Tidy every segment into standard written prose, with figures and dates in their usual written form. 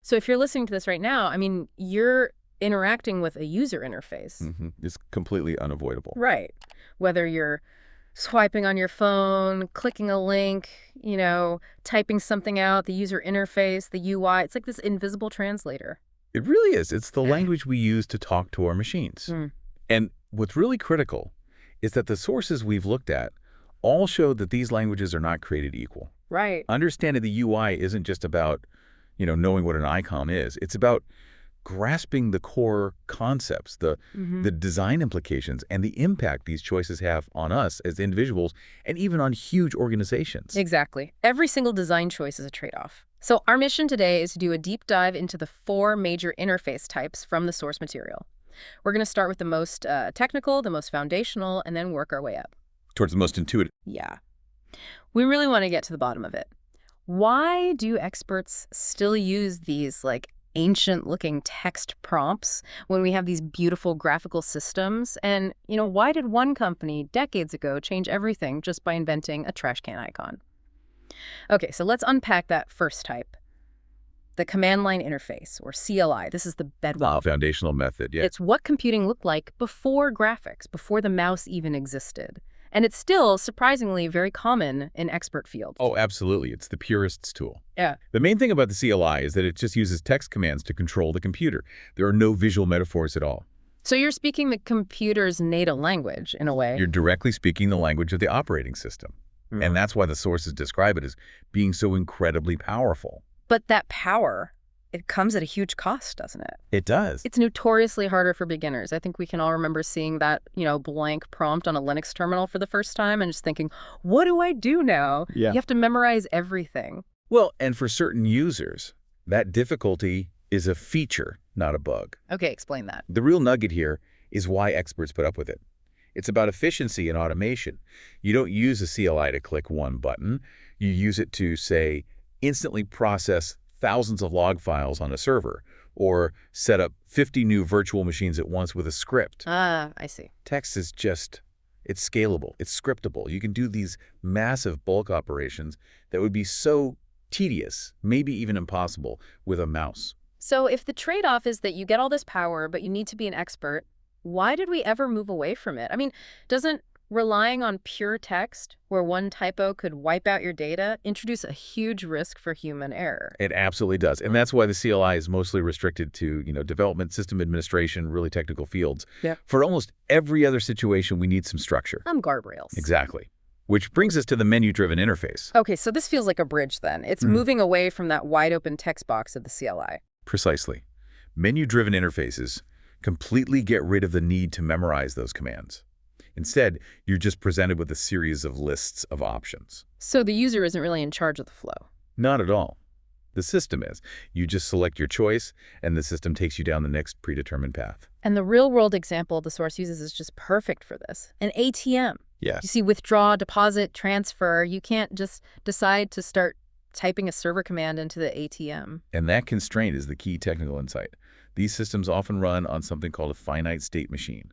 So if you're listening to this right now, I mean, you're interacting with a user interface. It's completely unavoidable. Right. Whether you're swiping on your phone, clicking a link, typing something out, the user interface, the UI, it's like this invisible translator. It really is. It's the language we use to talk to our machines. And what's really critical is that the sources we've looked at all show that these languages are not created equal. Right. Understanding the UI isn't just about, knowing what an icon is. It's about grasping the core concepts, the design implications, and the impact these choices have on us as individuals and even on huge organizations. Exactly. Every single design choice is a trade-off. So our mission today is to do a deep dive into the 4 major interface types from the source material. We're going to start with the most technical, the most foundational, and then work our way up. Towards the most intuitive. Yeah. We really want to get to the bottom of it. Why do experts still use these, ancient-looking text prompts when we have these beautiful graphical systems? And, why did one company decades ago change everything just by inventing a trash can icon? Okay, so let's unpack that first type. The command line interface, or CLI. This is the bedrock. Foundational method, yeah. It's what computing looked like before graphics, before the mouse even existed. And it's still, surprisingly, very common in expert fields. Oh, absolutely. It's the purist's tool. Yeah. The main thing about the CLI is that it just uses text commands to control the computer. There are no visual metaphors at all. So you're speaking the computer's native language, in a way. You're directly speaking the language of the operating system. And that's why the sources describe it as being so incredibly powerful. But that power, it comes at a huge cost, doesn't it? It does. It's notoriously harder for beginners. I think we can all remember seeing that, blank prompt on a Linux terminal for the first time and just thinking, what do I do now? Yeah. You have to memorize everything. Well, and for certain users, that difficulty is a feature, not a bug. Okay, explain that. The real nugget here is why experts put up with it. It's about efficiency and automation. You don't use a CLI to click one button. You use it to, say, instantly process thousands of log files on a server, or set up 50 new virtual machines at once with a script. Ah, I see. Text is it's scalable, it's scriptable. You can do these massive bulk operations that would be so tedious, maybe even impossible, with a mouse. So if the trade-off is that you get all this power, but you need to be an expert, why did we ever move away from it? I mean, doesn't relying on pure text, where one typo could wipe out your data, introduce a huge risk for human error? It absolutely does. And that's why the CLI is mostly restricted to, development, system administration, really technical fields. Yeah. For almost every other situation, we need some structure. Guardrails. Exactly. Which brings us to the menu-driven interface. Okay, so this feels like a bridge then. It's moving away from that wide-open text box of the CLI. Precisely. Menu-driven interfaces completely get rid of the need to memorize those commands. Instead, you're just presented with a series of lists of options. So the user isn't really in charge of the flow? Not at all. The system is. You just select your choice, and the system takes you down the next predetermined path. And the real-world example the source uses is just perfect for this. An ATM. Yes. You see, withdraw, deposit, transfer. You can't just decide to start typing a server command into the ATM. And that constraint is the key technical insight. These systems often run on something called a finite state machine.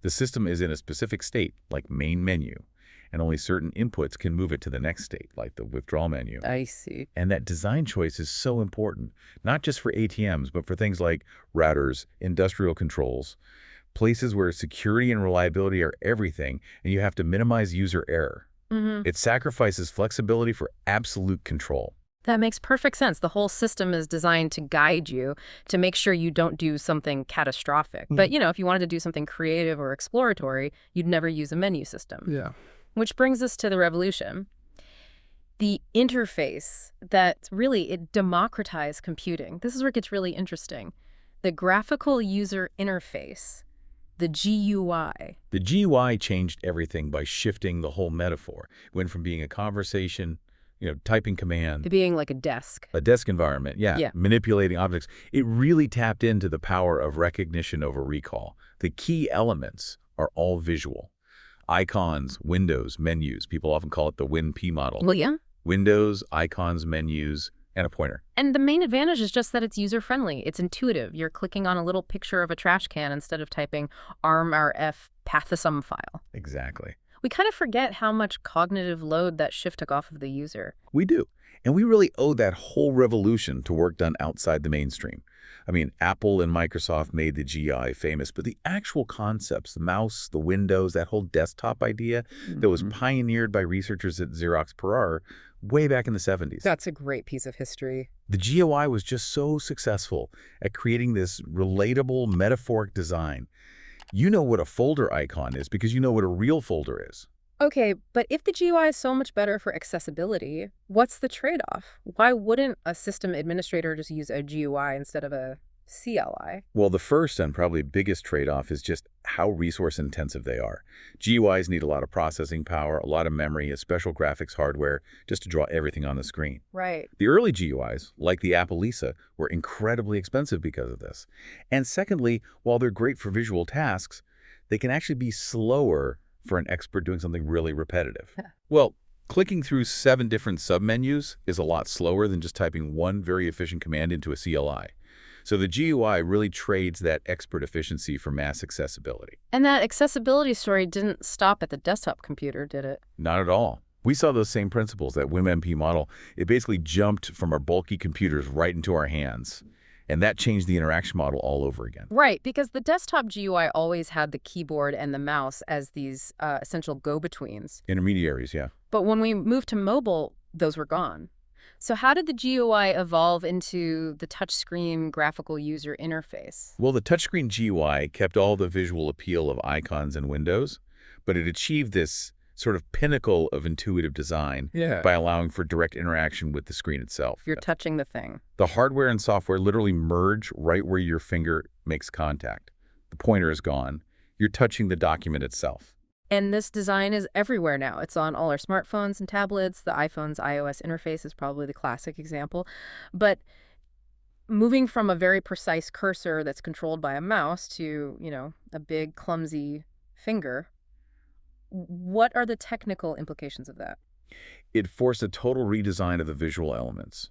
The system is in a specific state, like main menu, and only certain inputs can move it to the next state, like the withdrawal menu. I see. And that design choice is so important, not just for ATMs, but for things like routers, industrial controls, places where security and reliability are everything, and you have to minimize user error. It sacrifices flexibility for absolute control. That makes perfect sense. The whole system is designed to guide you to make sure you don't do something catastrophic. But, if you wanted to do something creative or exploratory, you'd never use a menu system. Yeah. Which brings us to the revolution. The interface that really, it democratized computing. This is where it gets really interesting. The graphical user interface, the GUI. The GUI changed everything by shifting the whole metaphor. It went from being a conversation, typing command. To being like a desk. A desk environment, yeah. Manipulating objects. It really tapped into the power of recognition over recall. The key elements are all visual. Icons, windows, menus. People often call it the WinP model. Well, yeah. Windows, icons, menus, and a pointer. And the main advantage is just that it's user-friendly. It's intuitive. You're clicking on a little picture of a trash can instead of typing armrf pathosum file. Exactly. We kind of forget how much cognitive load that shift took off of the user. We do. And we really owe that whole revolution to work done outside the mainstream. I mean, Apple and Microsoft made the GUI famous, but the actual concepts, the mouse, the windows, that whole desktop idea that was pioneered by researchers at Xerox PERAR way back in the 70s. That's a great piece of history. The GUI was just so successful at creating this relatable, metaphoric design. You know what a folder icon is because you know what a real folder is. Okay, but if the GUI is so much better for accessibility, what's the trade-off? Why wouldn't a system administrator just use a GUI instead of a CLI? Well, the first and probably biggest trade-off is just how resource-intensive they are. GUIs need a lot of processing power, a lot of memory, a special graphics hardware just to draw everything on the screen. Right. The early GUIs, like the Apple Lisa, were incredibly expensive because of this. And secondly, while they're great for visual tasks, they can actually be slower for an expert doing something really repetitive. Well, clicking through 7 different submenus is a lot slower than just typing one very efficient command into a CLI. So the GUI really trades that expert efficiency for mass accessibility. And that accessibility story didn't stop at the desktop computer, did it? Not at all. We saw those same principles, that WIM-MP model. It basically jumped from our bulky computers right into our hands. And that changed the interaction model all over again. Right, because the desktop GUI always had the keyboard and the mouse as these essential go-betweens. Intermediaries, yeah. But when we moved to mobile, those were gone. So how did the GUI evolve into the touchscreen graphical user interface? Well, the touchscreen GUI kept all the visual appeal of icons and windows, but it achieved this sort of pinnacle of intuitive design by allowing for direct interaction with the screen itself. You're touching the thing. The hardware and software literally merge right where your finger makes contact. The pointer is gone. You're touching the document itself. And this design is everywhere now. It's on all our smartphones and tablets. The iPhone's iOS interface is probably the classic example. But moving from a very precise cursor that's controlled by a mouse to, a big, clumsy finger, what are the technical implications of that? It forced a total redesign of the visual elements.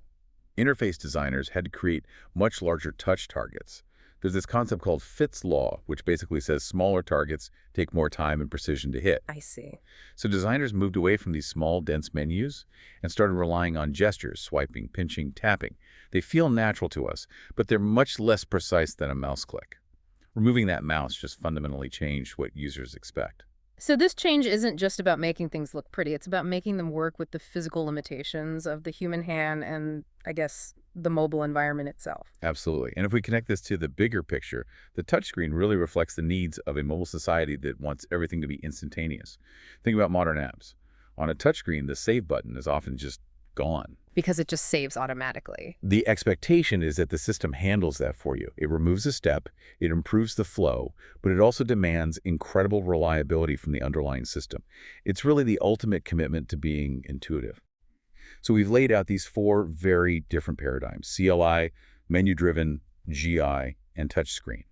Interface designers had to create much larger touch targets. There's this concept called Fitts law, which basically says smaller targets take more time and precision to hit. I see. So designers moved away from these small, dense menus and started relying on gestures, swiping, pinching, tapping. They feel natural to us, but they're much less precise than a mouse click. Removing that mouse just fundamentally changed what users expect. So this change isn't just about making things look pretty. It's about making them work with the physical limitations of the human hand and, I guess, the mobile environment itself. Absolutely. And if we connect this to the bigger picture, the touchscreen really reflects the needs of a mobile society that wants everything to be instantaneous. Think about modern apps. On a touchscreen, the save button is often just gone. Because it just saves automatically. The expectation is that the system handles that for you. It removes a step, it improves the flow, but it also demands incredible reliability from the underlying system. It's really the ultimate commitment to being intuitive. So we've laid out these 4 very different paradigms: CLI, menu-driven, GI, and touchscreen.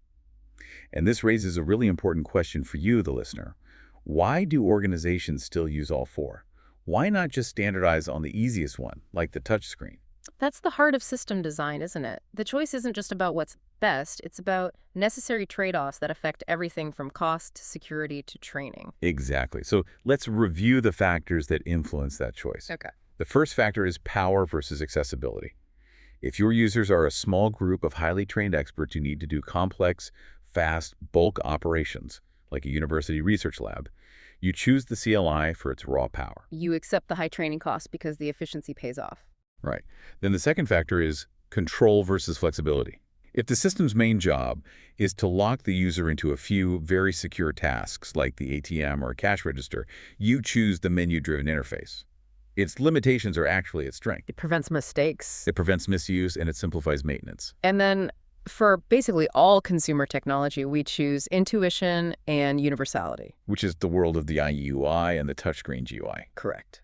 And this raises a really important question for you, the listener. Why do organizations still use all 4? Why not just standardize on the easiest one, like the touchscreen? That's the heart of system design, isn't it? The choice isn't just about what's best, it's about necessary trade-offs that affect everything from cost to security to training. Exactly. So let's review the factors that influence that choice. Okay. The first factor is power versus accessibility. If your users are a small group of highly trained experts who need to do complex, fast, bulk operations, like a university research lab, you choose the CLI for its raw power. You accept the high training costs because the efficiency pays off. Right. Then the second factor is control versus flexibility. If the system's main job is to lock the user into a few very secure tasks, like the ATM or a cash register, you choose the menu-driven interface. Its limitations are actually its strength. It prevents mistakes. It prevents misuse, and it simplifies maintenance. And then for basically all consumer technology, we choose intuition and universality. Which is the world of the IUI and the touchscreen GUI. Correct.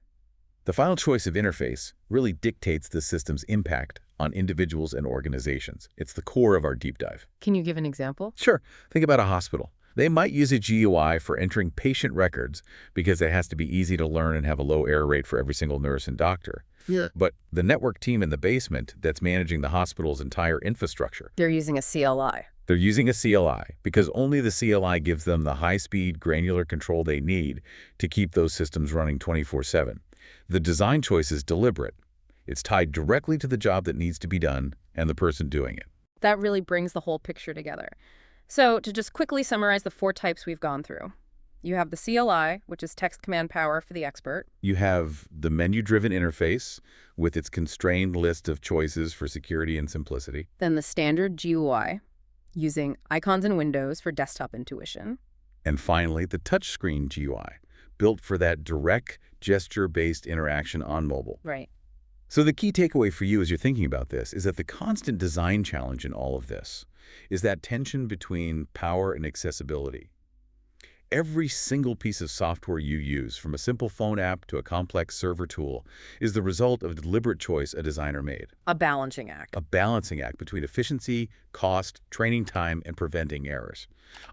The final choice of interface really dictates the system's impact on individuals and organizations. It's the core of our deep dive. Can you give an example? Sure. Think about a hospital. They might use a GUI for entering patient records because it has to be easy to learn and have a low error rate for every single nurse and doctor. Yeah. But the network team in the basement that's managing the hospital's entire infrastructure, They're using a CLI. They're using a CLI because only the CLI gives them the high-speed, granular control they need to keep those systems running 24/7. The design choice is deliberate. It's tied directly to the job that needs to be done and the person doing it. That really brings the whole picture together. So to just quickly summarize the four types we've gone through. You have the CLI, which is text command power for the expert. You have the menu-driven interface with its constrained list of choices for security and simplicity. Then the standard GUI, using icons and windows for desktop intuition. And finally, the touchscreen GUI, built for that direct, gesture-based interaction on mobile. Right. So the key takeaway for you as you're thinking about this is that the constant design challenge in all of this is that tension between power and accessibility. Every single piece of software you use, from a simple phone app to a complex server tool, is the result of a deliberate choice a designer made. A balancing act. A balancing act between efficiency, cost, training time, and preventing errors.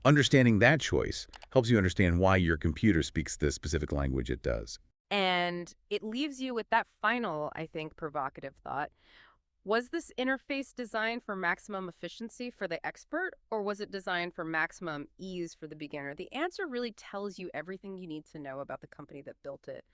Understanding that choice helps you understand why your computer speaks the specific language it does. And it leaves you with that final, I think, provocative thought. Was this interface designed for maximum efficiency for the expert, or was it designed for maximum ease for the beginner? The answer really tells you everything you need to know about the company that built it.